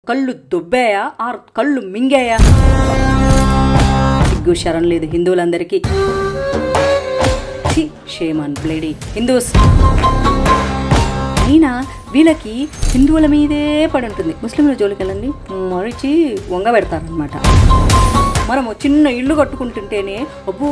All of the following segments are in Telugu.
కళ్ళు దొబ్బాయా ఆర్ కళ్ళు మింగాయా? సిగ్గు శరం లేదు హిందువులందరికీ. Shame on bloody Hindus. అయినా వీళ్ళకి హిందువుల మీదే పడి ఉంటుంది. ముస్లింల జోలికి వెళ్ళండి మరిచి వంగ పెడతారనమాట. మనము చిన్న ఇల్లు కట్టుకుంటుంటేనే అబ్బో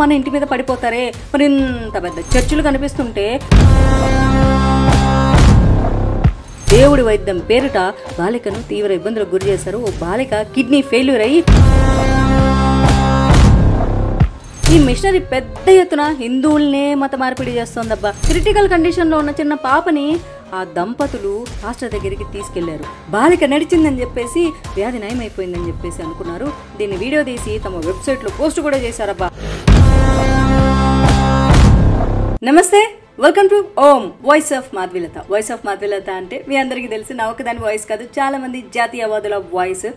మన ఇంటి మీద పడిపోతారే, మరి ఇంత పెద్ద చర్చిలు కనిపిస్తుంటే దేవుడి వైద్యం పేరిట బాలికను తీవ్ర ఇబ్బందులకు గురి చేశారు. ఓ బాలిక కిడ్నీ ఫెయిల్యూర్ అయ్యి ఈ మిషనరీ పెద్ద ఎత్తున హిందువులనే మత మార్పిడి చేస్తోందబ్బా. క్రిటికల్ కండిషన్ లో ఉన్న చిన్న పాపని ఆ దంపతులు హాస్టల్ దగ్గరికి తీసుకెళ్లారు. బాలిక నడిచిందని చెప్పేసి వ్యాధి నయమైపోయిందని చెప్పేసి అనుకున్నారు. దీన్ని వీడియో తీసి తమ వెబ్సైట్ లో పోస్ట్ కూడా చేశారబ్బా. నమస్తే, welcome to Om voice of Madhavilatha. Voice of Madhavilatha అంటే మీ అందరికీ తెలిసి నా ఒకదాని వాయిస్ కాదు, చాలా మంది జాతీయవాదుల వాయిస్.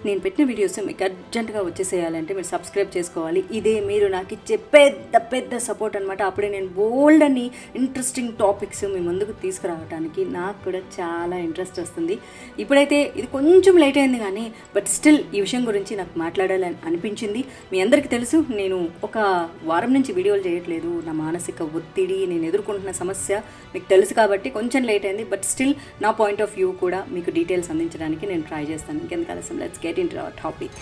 నేను పెట్టిన వీడియోస్ మీకు అర్జెంటుగా వచ్చేసేయాలంటే మీరు సబ్స్క్రైబ్ చేసుకోవాలి. ఇదే మీరు నాకు ఇచ్చే పెద్ద పెద్ద సపోర్ట్ అనమాట. అప్పుడే నేను బోల్డ్ అని ఇంట్రెస్టింగ్ టాపిక్స్ మీ ముందుకు తీసుకురావడానికి నాకు కూడా చాలా ఇంట్రెస్ట్ వస్తుంది. ఇప్పుడైతే ఇది కొంచెం లేట్ అయింది కానీ బట్ స్టిల్ ఈ విషయం గురించి నాకు మాట్లాడాలని అనిపించింది. మీ అందరికీ తెలుసు నేను ఒక వారం నుంచి వీడియోలు చేయట్లేదు. నా మానసిక ఒత్తిడి, నేను ఎదుర్కొంటున్న సమస్య మీకు తెలుసు కాబట్టి కొంచెం లేట్ అయింది. బట్ స్టిల్ నా పాయింట్ ఆఫ్ వ్యూ కూడా మీకు డీటెయిల్స్ అందించడానికి నేను ట్రై చేస్తాను. ఇంకెందుకు ఆలస్యం, let's get into our topic.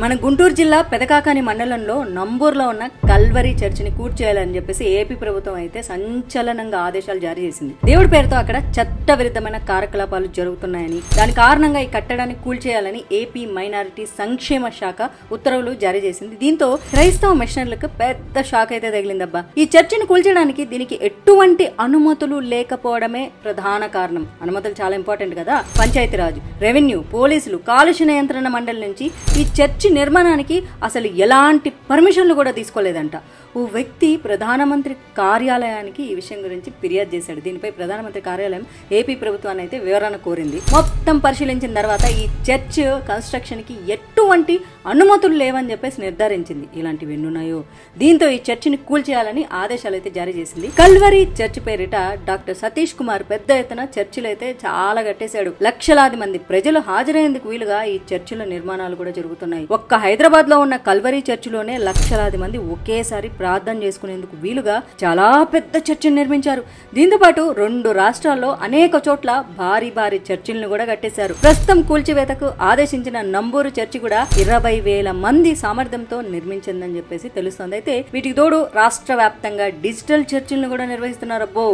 మన గుంటూరు జిల్లా పెదకాకాని మండలంలో నంబూర్లో ఉన్న కల్వరీ చర్చిని కూల్చేయాలని చెప్పేసి ఏపీ ప్రభుత్వం అయితే సంచలనంగా ఆదేశాలు జారీ చేసింది. దేవుడి పేరుతో అక్కడ చట్ట విరుద్ధమైన కార్యకలాపాలు జరుగుతున్నాయని, దాని కారణంగా ఈ కట్టడాన్ని కూల్చేయాలని ఏపీ మైనారిటీ సంక్షేమ శాఖ ఉత్తర్వులు జారీ చేసింది. దీంతో క్రైస్తవ మిషనరీలకు పెద్ద షాక్ అయితే తగిలిందబ్బా. ఈ చర్చిని కూల్చడానికి దీనికి ఎటువంటి అనుమతులు లేకపోవడమే ప్రధాన కారణం. అనుమతులు చాలా ఇంపార్టెంట్ కదా. పంచాయతీరాజ్, రెవెన్యూ, పోలీసులు, కాలుష్య నియంత్రణ మండలి నుంచి ఈ చర్చి నిర్మాణానికి అసలు ఎలాంటి పర్మిషన్లు కూడా తీసుకోలేదంట. ఓ వ్యక్తి ప్రధానమంత్రి కార్యాలయానికి ఈ విషయం గురించి ఫిర్యాదు చేశాడు. దీనిపై ప్రధానమంత్రి కార్యాలయం ఏపీ ప్రభుత్వాన్ని అయితే వివరణ కోరింది. మొత్తం పరిశీలించిన తర్వాత ఈ చర్చ్ కన్స్ట్రక్షన్ కి ఎటువంటి అనుమతులు లేవని చెప్పేసి నిర్ధారించింది. ఇలాంటివి ఎన్నున్నాయో దీంతో ఈ చర్చిని కూల్చేయాలని ఆదేశాలు అయితే జారీ చేసింది. కల్వరీ చర్చ్ పేరిట డాక్టర్ సతీష్ కుమార్ పెద్ద ఎత్తున చర్చిలు అయితే చాలా కట్టేశాడు. లక్షలాది మంది ప్రజలు హాజరయ్యేందుకు వీలుగా ఈ చర్చిల నిర్మాణాలు కూడా జరుగుతున్నాయి. ఒక్క హైదరాబాద్ లో ఉన్న కల్వరీ చర్చిలోనే లక్షలాది మంది ఒకేసారి ప్రార్థన చేసుకునేందుకు వీలుగా చాలా పెద్ద చర్చిని నిర్మించారు. దీంతో పాటు 2 రాష్ట్రాల్లో అనేక చోట్ల భారీ భారీ చర్చిలను కూడా కట్టేశారు. ప్రస్తుతం కూల్చివేతకు ఆదేశించిన నంబూరు చర్చి కూడా 20,000 మంది సామర్థ్యంతో నిర్మించిందని చెప్పేసి తెలుస్తోంది. అయితే వీటికి తోడు రాష్ట్ర వ్యాప్తంగా డిజిటల్ చర్చిలను కూడా నిర్వహిస్తున్నారు. అబ్బో,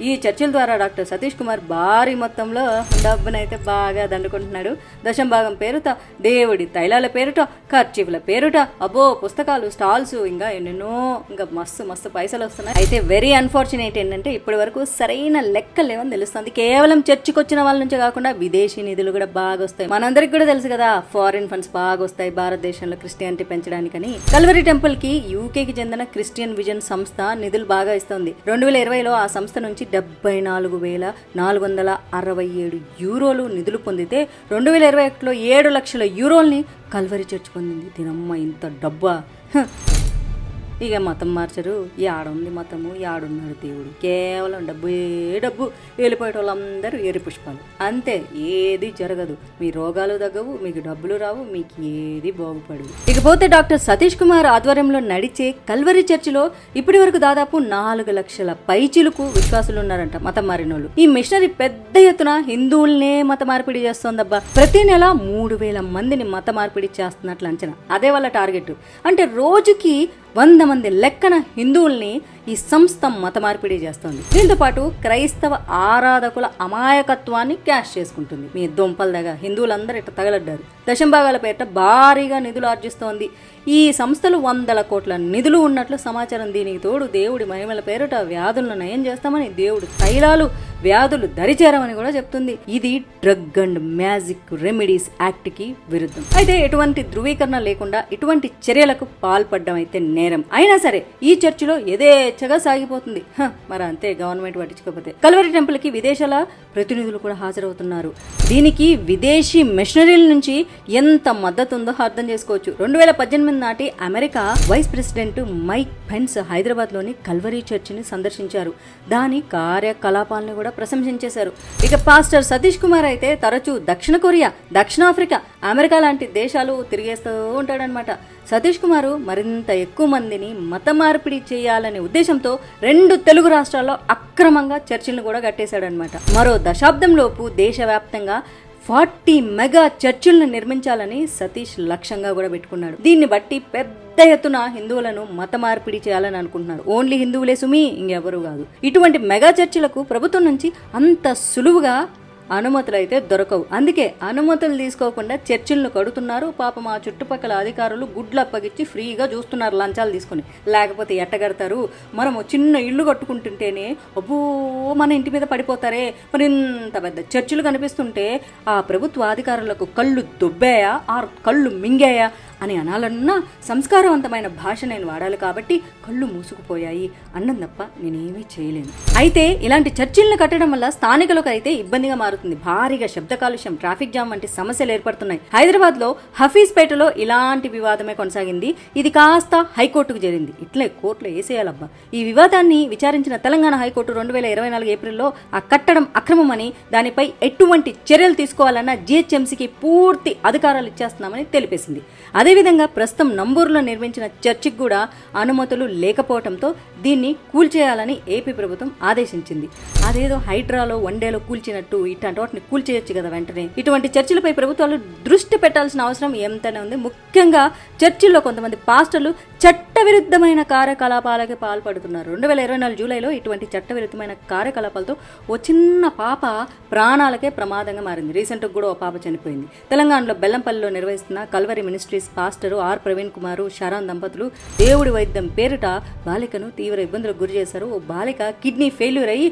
ఈ చర్చిల ద్వారా డాక్టర్ సతీష్ కుమార్ భారీ మొత్తంలో డబ్బునైతే బాగా దండుకుంటున్నాడు. దశం భాగం పేరుట, దేవుడి తైలాల పేరుట, ఖర్చీఫ్ల పేరుట, అబ్బో పుస్తకాలు, స్టాల్స్, ఇంకా ఎన్నెన్నో, ఇంకా మస్తు మస్తు పైసలు వస్తున్నాయి. అయితే వెరీ అన్ఫార్చునేట్ ఏంటంటే ఇప్పటి వరకు సరైన లెక్క లేవని తెలుస్తుంది. కేవలం చర్చికి వచ్చిన వాళ్ళ నుంచే కాకుండా విదేశీ నిధులు కూడా బాగా వస్తాయి. మనందరికి కూడా తెలుసు కదా, ఫారిన్ ఫండ్స్ బాగా వస్తాయి భారతదేశంలో క్రిస్టియానిటీ పెంచడానికని. కల్వరీ టెంపుల్ కి యూకేకి చెందిన క్రిస్టియన్ విజన్ సంస్థ నిధులు బాగా ఇస్తోంది. 2020లో ఆ సంస్థ నుంచి 74,467 యూరోలు నిధులు పొందితే 2021లో 7 లక్షల యూరోల్ని కల్వరీ చర్చ్ పొందింది. దీనమ్మ ఇంత డబ్బా! ఇక మతం మార్చరు. యాడుంది మతము, యాడున్నాడు దేవుడు, కేవలం డబ్బే డబ్బు. వెళ్ళిపోయే వాళ్ళందరూ ఎరి పుష్పాలు అంతే. ఏది జరగదు, మీ రోగాలు తగ్గవు, మీకు డబ్బులు రావు, మీకు ఏది బాగుపడదు. ఇకపోతే డాక్టర్ సతీష్ కుమార్ ఆధ్వర్యంలో నడిచే కల్వరీ చర్చిలో ఇప్పటి వరకు దాదాపు 4 లక్షల పైచిలకు విశ్వాసులు ఉన్నారంట, మతం మారినోళ్ళు. ఈ మిషనరీ పెద్ద ఎత్తున హిందువులనే మత మార్పిడి చేస్తోందబ్బా. ప్రతి నెల 3,000 మందిని మత మార్పిడి చేస్తున్నట్లు అంచనా. అదే వాళ్ళ టార్గెట్. అంటే రోజుకి 100 మంది లెక్కన హిందువుల్ని ఈ సంస్థ మత మార్పిడి చేస్తోంది. దీంతో పాటు క్రైస్తవ ఆరాధకుల అమాయకత్వాన్ని క్యాష్ చేసుకుంటుంది. మీ దొంపల దగ్గర హిందువులందరూ ఇట్లా తగలడ్డారు. దశంభాగాల పేరిట భారీగా నిధులు ఆర్జిస్తోంది. ఈ సంస్థలు 100 కోట్ల నిధులు ఉన్నట్లు సమాచారం. దీనికి తోడు దేవుడి మహిమల పేరిట వ్యాధులను నయం చేస్తామని, దేవుడి తైలాలు వ్యాధులు దరిచేరమని కూడా చెప్తుంది. ఇది drug and magic remedies act కి విరుద్ధం. అయితే ఎటువంటి ధృవీకరణ లేకుండా ఇటువంటి చర్యలకు పాల్పడడం అయితే నేరం. అయినా సరే ఈ చర్చిలో యథేచ్ఛగా సాగిపోతుంది. మరి అంతే, గవర్నమెంట్ పట్టించుకోకపోతే. కల్వరీ టెంపుల్ కి విదేశాల ప్రతినిధులు కూడా హాజరవుతున్నారు. దీనికి విదేశీ మిషనరీల నుంచి ఎంత మద్దతు ఉందో అర్థం చేసుకోవచ్చు. 2018 నాటి America vice president Mike Pence Hyderabad లోని కల్వరీ చర్చిని సందర్శించారు. దాని కార్యకలాపాలను కూడా ప్రశంసించేశారు. ఇక పాస్టర్ సతీష్ కుమార్ అయితే తరచూ దక్షిణ కొరియా, దక్షిణాఫ్రికా, అమెరికా లాంటి దేశాలు తిరిగేస్తూ ఉంటాడనమాట. సతీష్ కుమార్ మరింత ఎక్కువ మందిని మత మార్పిడి చేయాలనే ఉద్దేశంతో 2 తెలుగు రాష్ట్రాల్లో అక్రమంగా చర్చిలను కూడా కట్టేశాడనమాట. మరో దశాబ్దంలోపు దేశవ్యాప్తంగా 40 మెగా చర్చిలను నిర్మించాలని సతీష్ లక్ష్యంగా కూడా పెట్టుకున్నాడు. దీన్ని బట్టి పెద్ద ఎత్తున హిందువులను మత మార్పిడి చేయాలని అనుకుంటున్నారు. ఓన్లీ హిందువులే సుమి, ఇంకెవరు కాదు. ఇటువంటి మెగా చర్చిలకు ప్రభుత్వం నుంచి అంత సులువుగా అనుమతులు అయితే దొరకవు. అందుకే అనుమతులు తీసుకోకుండా చర్చిలను కడుతున్నారు. పాపం ఆ చుట్టుపక్కల అధికారులు గుడ్లు అప్పగిచ్చి ఫ్రీగా చూస్తున్నారు లంచాలు తీసుకొని. లేకపోతే ఎట్టగడతారు? మనము చిన్న ఇల్లు కట్టుకుంటుంటేనే అబ్బో మన ఇంటి మీద పడిపోతారే, మరి ఇంత పెద్ద చర్చిలు కనిపిస్తుంటే ఆ ప్రభుత్వ అధికారులకు కళ్ళు దొబ్బాయా, ఆ కళ్ళు మింగాయా అని అనాలన్నా సంస్కారవంతమైన భాష నేను వాడాలి కాబట్టి కళ్ళు మూసుకుపోయాయి అన్నం తప్ప నేనేమీ చేయలేను. అయితే ఇలాంటి చర్చిలను కట్టడం వల్ల స్థానికులకు అయితే ఇబ్బందిగా మారుతుంది. భారీగా శబ్ద కాలుష్యం, ట్రాఫిక్ జామ్ వంటి సమస్యలు ఏర్పడుతున్నాయి. హైదరాబాద్ లో హఫీజ్పేటలో ఇలాంటి వివాదమే కొనసాగింది. ఇది కాస్త హైకోర్టుకు చేరింది. ఇట్లే కోర్టులో వేసేయాలబ్బా. ఈ వివాదాన్ని విచారించిన తెలంగాణ హైకోర్టు 2024 ఏప్రిల్లో ఆ కట్టడం అక్రమమని, దానిపై ఎటువంటి చర్యలు తీసుకోవాలన్న జిహెచ్ఎంసీకి పూర్తి అధికారాలు ఇచ్చేస్తున్నామని తెలిపేసింది. అదేవిధంగా ప్రస్తుతం నంబూరులో నిర్మించిన చర్చికి కూడా అనుమతులు లేకపోవడంతో దీన్ని కూల్చేయాలని ఏపీ ప్రభుత్వం ఆదేశించింది. అదేదో హైడ్రాలో వన్డేలో కూల్చినట్టు ఇట్లాంటి వాటిని కూల్చేయచ్చు కదా వెంటనే. ఇటువంటి చర్చిలపై ప్రభుత్వాలు దృష్టి పెట్టాల్సిన అవసరం ఎంతనే ఉంది. ముఖ్యంగా చర్చిల్లో కొంతమంది పాస్టర్లు చట్టవిరుద్ధమైన కార్యకలాపాలకి పాల్పడుతున్నారు. 2024 జూలైలో ఇటువంటి చట్టవిరుద్ధమైన కార్యకలాపాలతో ఓ చిన్న పాప ప్రాణాలకే ప్రమాదంగా మారింది. రీసెంట్గా కూడా ఓ పాప చనిపోయింది. తెలంగాణలో బెల్లంపల్లిలో నిర్వహిస్తున్న Calvary ministries pastor R Praveen Kumar, Sharan దంపతులు దేవుడి వైద్యం పేరిట బాలికను తీవ్ర ఇబ్బందులకు గురి చేశారు. ఓ బాలిక కిడ్నీ ఫెయిల్యూర్ అయ్యి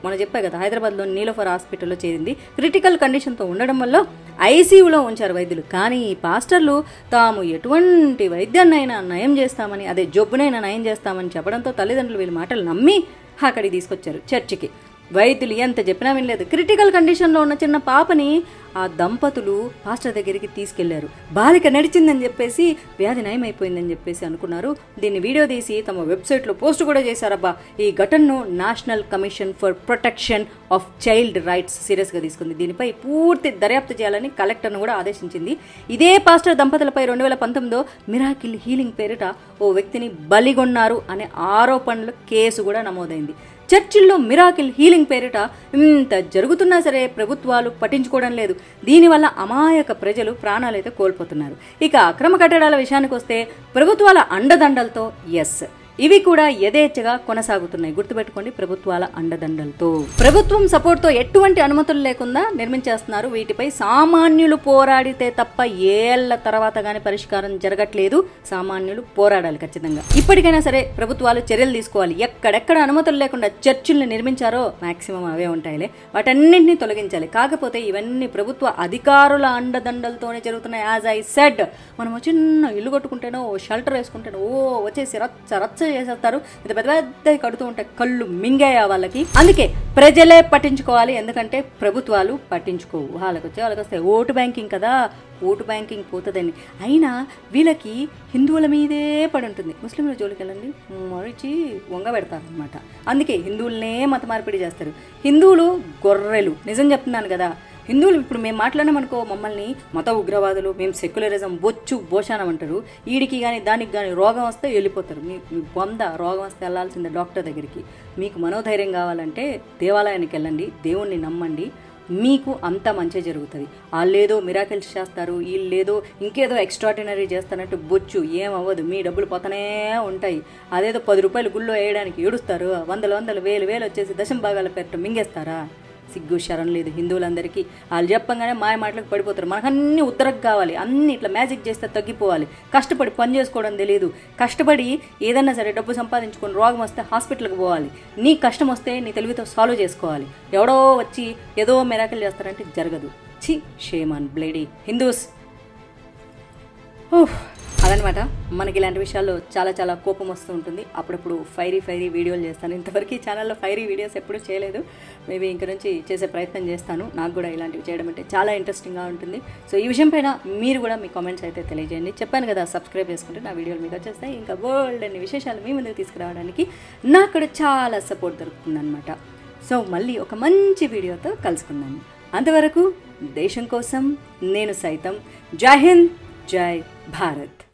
మనం చెప్పా కదా హైదరాబాద్లో నీలోఫర్ హాస్పిటల్లో చేరింది. క్రిటికల్ కండిషన్తో ఉండడం వల్ల ఐసీయూలో ఉంచారు వైద్యులు. కానీ ఈ పాస్టర్లు తాము ఎటువంటి వైద్యాన్నైనా నయం చేస్తామని, అదే జబ్బునైనా నయం చేస్తామని చెప్పడంతో తల్లిదండ్రులు వీళ్ళ మాటలు నమ్మి అక్కడికి తీసుకొచ్చారు చర్చికి. వైద్యులు ఎంత చెప్పినా వినలేదు. క్రిటికల్ కండిషన్లో ఉన్న చిన్న పాపని ఆ దంపతులు పాస్టర్ దగ్గరికి తీసుకెళ్లారు. బాలిక నడిచిందని చెప్పేసి, వ్యాధి నయమైపోయిందని చెప్పేసి అనుకున్నారు. దీన్ని వీడియో తీసి తమ వెబ్సైట్లో పోస్ట్ కూడా చేశారబ్బా. ఈ ఘటనను national commission for protection of child rights సీరియస్గా తీసుకుంది. దీనిపై పూర్తి దర్యాప్తు చేయాలని కలెక్టర్ను కూడా ఆదేశించింది. ఇదే పాస్టర్ దంపతులపై 2019లో మిరాకిల్ హీలింగ్ పేరిట ఓ వ్యక్తిని బలిగొన్నారు అనే ఆరోపణలు కేసు కూడా నమోదైంది. చర్చిల్లో మిరాకిల్ హీలింగ్ పేరిట ఇంత జరుగుతున్నా సరే ప్రభుత్వాలు పట్టించుకోవడం లేదు. దీనివల్ల అమాయక ప్రజలు ప్రాణాలైతే కోల్పోతున్నారు. ఇక అక్రమ కట్టడాల విషయానికి వస్తే ప్రభుత్వాల అండదండలతో ఇవి కూడా యథేచ్ఛగా కొనసాగుతున్నాయి. గుర్తుపెట్టుకోండి, ప్రభుత్వాల అండదండలతో, ప్రభుత్వం సపోర్ట్తో ఎటువంటి అనుమతులు లేకుండా నిర్మించేస్తున్నారు. వీటిపై సామాన్యులు పోరాడితే తప్ప ఏళ్ల తర్వాత గానీ పరిష్కారం జరగట్లేదు. సామాన్యులు పోరాడాలి ఖచ్చితంగా. ఇప్పటికైనా సరే ప్రభుత్వాలు చర్యలు తీసుకోవాలి. ఎక్కడెక్కడ అనుమతులు లేకుండా చర్చిల్ని నిర్మించారో మాక్సిమం అవే ఉంటాయిలే, వాటన్నింటినీ తొలగించాలి. కాకపోతే ఇవన్నీ ప్రభుత్వ అధికారుల అండదండలతోనే జరుగుతున్నాయి. యాజ్ ఐ సెడ్, మనం చిన్న ఇల్లు కట్టుకుంటేనో, షెల్టర్ వేసుకుంటేనో వచ్చేసి రచ్చ చేసేస్తారు. ఇంత పెద్ద పెద్ద కడుతూ ఉంటే కళ్ళు మింగాయా వాళ్ళకి. అందుకే ప్రజలే పట్టించుకోవాలి. ఎందుకంటే ప్రభుత్వాలు పట్టించుకోవు. వాళ్ళకి వస్తే ఓటు బ్యాంకింగ్ కదా, ఓటు బ్యాంకింగ్ పోతుందని. అయినా వీళ్ళకి హిందువుల మీదే పడి ఉంటుంది. ముస్లింల జోలికి వెళ్ళండి మరిచి వంగ పెడతారు అనమాట. అందుకే హిందువులనే మత మార్పిడి చేస్తారు. హిందువులు గొర్రెలు. నిజం చెప్తున్నాను కదా. హిందువులు ఇప్పుడు మేము మాట్లాడినామనుకో మమ్మల్ని మత ఉగ్రవాదులు, మేము సెక్యులరిజం బోషానం అంటారు. వీడికి కానీ దానికి కానీ రోగం వస్తే వెళ్ళిపోతారు. మీ రోగం వస్తే వెళ్ళాల్సిందే డాక్టర్ దగ్గరికి. మీకు మనోధైర్యం కావాలంటే దేవాలయానికి వెళ్ళండి, దేవుణ్ణి నమ్మండి, మీకు అంతా మంచి జరుగుతుంది. వాళ్ళేదో మిరాకిల్స్ చేస్తారు, వీళ్ళేదో ఇంకేదో ఎక్స్ట్రాడినరీ చేస్తారంటే బొచ్చు ఏమవ్వదు. మీ డబ్బులు పోతనే ఉంటాయి. అదేదో 10 రూపాయలు గుళ్ళో వేయడానికి ఏడుస్తారు. వందలు వేలు వచ్చేసి దశం భాగాల పేరుతో మింగేస్తారా? సిగ్గు శరం లేదు హిందువులందరికీ. వాళ్ళు చెప్పంగానే మాయ మాటలకు పడిపోతారు. మనకు అన్ని ఉత్తరకు కావాలి, అన్ని ఇట్లా మ్యాజిక్ చేస్తే తగ్గిపోవాలి. కష్టపడి పని చేసుకోవడం తెలియదు. కష్టపడి ఏదన్నా సరే డబ్బు సంపాదించుకొని రోగం వస్తే హాస్పిటల్కి పోవాలి. నీ కష్టం వస్తే నీ తెలివితో సాల్వ్ చేసుకోవాలి. ఎవడో వచ్చి ఏదో మిరాకిల్ చేస్తారంటే జరగదు. ఛీ, షేమ్ ఆన్ బ్లేడీ హిందూస్. అదనమాట. మనకి ఇలాంటి విషయాల్లో చాలా కోపం వస్తూ ఉంటుంది. అప్పుడప్పుడు ఫైరీ వీడియోలు చేస్తాను. ఇంతవరకు ఈ ఛానల్లో ఫైరీ వీడియోస్ ఎప్పుడూ చేయలేదు. మేబీ ఇంక నుంచి చేసే ప్రయత్నం చేస్తాను. నాకు కూడా ఇలాంటివి చేయడం అంటే చాలా ఇంట్రెస్టింగ్గా ఉంటుంది. సో ఈ విషయం పైన మీరు కూడా మీ కామెంట్స్ అయితే తెలియజేయండి. చెప్పాను కదా, సబ్స్క్రైబ్ చేసుకుంటే నా వీడియోలు మీకు వచ్చేస్తాయి. ఇంకా వరల్డ్ అన్ని విశేషాలు మీ ముందుకు తీసుకురావడానికి నాకు కూడా చాలా సపోర్ట్ దొరుకుతుంది అనమాట. సో మళ్ళీ ఒక మంచి వీడియోతో కలుసుకుందాము. అంతవరకు దేశం కోసం నేను సైతం. జై హింద్, జై భారత్.